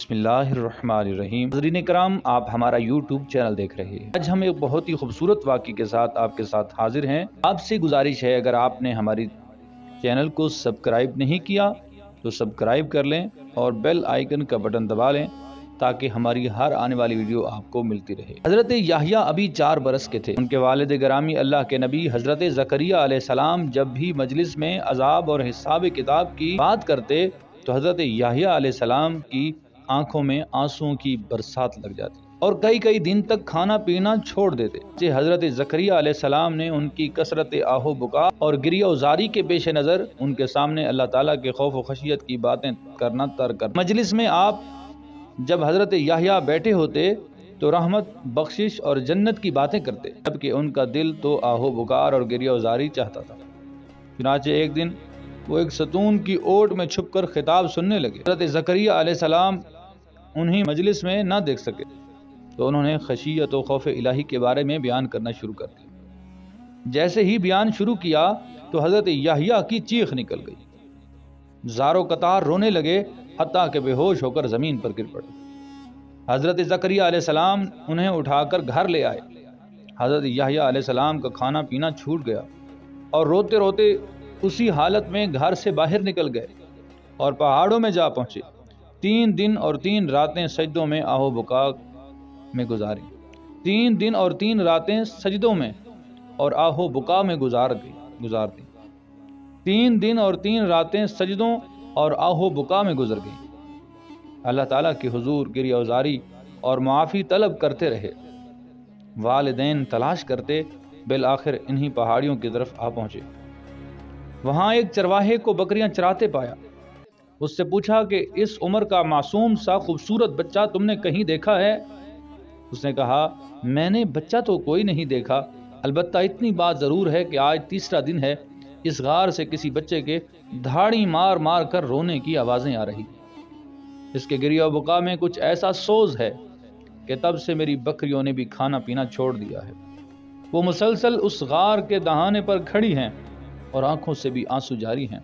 बिस्मिल्लाहिर्रहमानिर्रहीम। नाज़रीन करام, आप हमारा यूट्यूब चैनल देख रहे हैं। आज हम एक बहुत ही खूबसूरत वाक़े के साथ आपके साथ हाजिर हैं। आपसे गुजारिश है, अगर आपने हमारी चैनल को सब्सक्राइब नहीं किया तो सब्सक्राइब कर लें और बेल आइकन का बटन दबा लें ताकि हमारी हर आने वाली वीडियो आपको मिलती रहे। हज़रत याहिया अभी 4 बरस के थे। उनके वालिद गिरामी अल्लाह के नबी हज़रत ज़करिया अलैहिस्सलाम जब भी मजलिस में अज़ाब और हिसाब किताब की बात करते तो हज़रत याहिया अलैहिस्सलाम की आंखों में आंसुओं की बरसात लग जाती और कई कई दिन तक खाना पीना छोड़ देते। हज़रत ज़करिया अलैहिस्सलाम ने उनकी कसरत आहो बुका और गिरियाज़ारी के पेश नज़र उनके सामने अल्लाह ताला के खौफ व खशियत की बातें करना तर्क कर। मजलिस में आप जब हज़रत याहिया बैठे होते तो रहमत, बख्शिश और जन्नत की बातें करते, जबकि उनका दिल तो आहो बुकार और गिरियाज़ारी चाहता था। चुनांचे एक दिन वो एक सतून की ओट में छुपकर खिताब सुनने लगे। हज़रत ज़करिया अलैहिस्सलाम उन्हें मजलिस में न देख सके तो उन्होंने खशियत व खौफ इलाही के बारे में बयान करना शुरू कर दिया। जैसे ही बयान शुरू किया तो हज़रत याहिया की चीख निकल गई, ज़ारो कतार रोने लगे, हत्ता के बेहोश होकर ज़मीन पर गिर पड़े। हज़रत ज़करिया अलैहिस्सलाम उन्हें उठाकर घर ले आए। हज़रत याहिया अलैहिस्सलाम का खाना पीना छूट गया और रोते रोते उसी हालत में घर से बाहर निकल गए और पहाड़ों में जा पहुँचे। 3 दिन और 3 रातें सजदों में आहो बुका में गुजारी। 3 दिन और 3 रातें सजदों में और आहो बुका में गुजार दी। 3 दिन और 3 रातें सजदों और आहो बुका में गुजर गई। अल्लाह ताला के हुजूर गिरियाज़ारी और माफ़ी तलब करते रहे। वालिदैन तलाश करते बिल आखिर इन्हीं पहाड़ियों की तरफ आ पहुँचे। वहाँ एक चरवाहे को बकरियां चराते पाया। उससे पूछा कि इस उम्र का मासूम सा खूबसूरत बच्चा तुमने कहीं देखा है? उसने कहा, मैंने बच्चा तो कोई नहीं देखा, अलबत्ता इतनी बात ज़रूर है कि आज तीसरा दिन है, इस गार से किसी बच्चे के धाड़ी मार मार कर रोने की आवाज़ें आ रही। इसके गिरिया बुका में कुछ ऐसा सोज है कि तब से मेरी बकरियों ने भी खाना पीना छोड़ दिया है। वो मुसलसल उस गार के दहाने पर खड़ी हैं और आंखों से भी आंसू जारी हैं।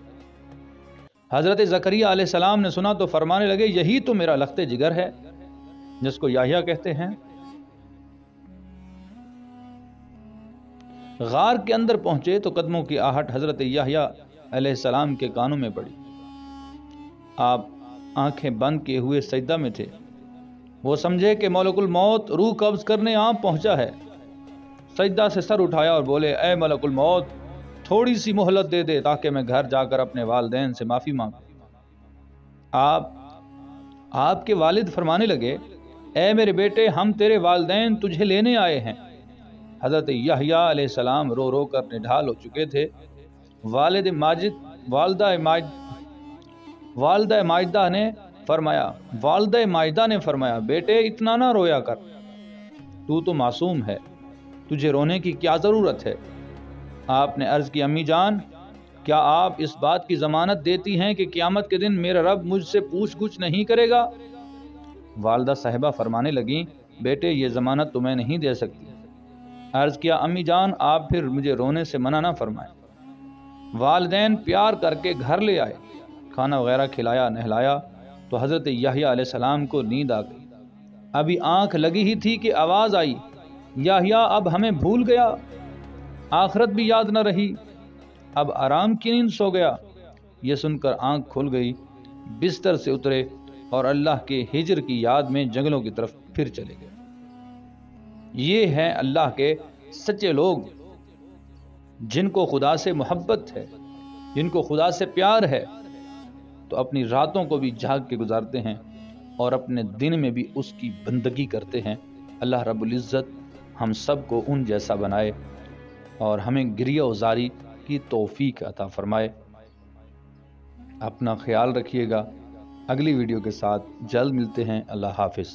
हज़रत ज़करिया अलैहिस्सलाम ने सुना तो फरमाने लगे, यही तो मेरा लख्ते जिगर है जिसको याहिया कहते हैं। गार के अंदर पहुंचे तो कदमों की आहट हज़रत याहिया अलैहिस्सलाम के कानों में पड़ी। आप आंखें बंद किए हुए सजदा में थे। वो समझे कि मलकुल मौत रूह कब्ज करने आ पहुंचा है। सजदा से सर उठाया और बोले, ऐ मलकुल मौत, थोड़ी सी मोहलत दे दे ताकि मैं घर जाकर अपने वालिदैन से माफ़ी मांगूं। आपके वालिद फरमाने लगे, ऐ मेरे बेटे, हम तेरे वालिदैन तुझे लेने आए हैं। हज़रत याहिया अलैहिस्सलाम रो रो कर निढाल हो चुके थे। वालिदा माजिदा ने फरमाया, बेटे इतना ना रोया कर, तू तो मासूम है, तुझे रोने की क्या ज़रूरत है? आपने अर्ज़ की, अम्मी जान, क्या आप इस बात की ज़मानत देती हैं कि क़यामत के दिन मेरा रब मुझसे पूछ गुछ नहीं करेगा? वालिदा साहिबा फरमाने लगी, बेटे ये ज़मानत तो मैं नहीं दे सकती। अर्ज़ किया, अम्मी जान, आप फिर मुझे रोने से मना ना फरमाएं। वालिदैन प्यार करके घर ले आए, खाना वगैरह खिलाया नहलाया तो हज़रत याहिया अलैहिस्सलाम को नींद आ गई। अभी आँख लगी ही थी कि आवाज़ आई, याहिया अब हमें भूल गया, आखिरत भी याद न रही, अब आराम की नींद सो गया। ये सुनकर आंख खुल गई, बिस्तर से उतरे और अल्लाह के हिजर की याद में जंगलों की तरफ फिर चले गए। ये हैं अल्लाह के सच्चे लोग, जिनको खुदा से मोहब्बत है, जिनको खुदा से प्यार है, तो अपनी रातों को भी जाग के गुजारते हैं और अपने दिन में भी उसकी बंदगी करते हैं। अल्लाह रब्बुल इज़्ज़त हम सब को उन जैसा बनाए और हमें गिरियाज़ारी की तौफीक अता फरमाए। अपना ख्याल रखिएगा। अगली वीडियो के साथ जल्द मिलते हैं। अल्लाह हाफिज़।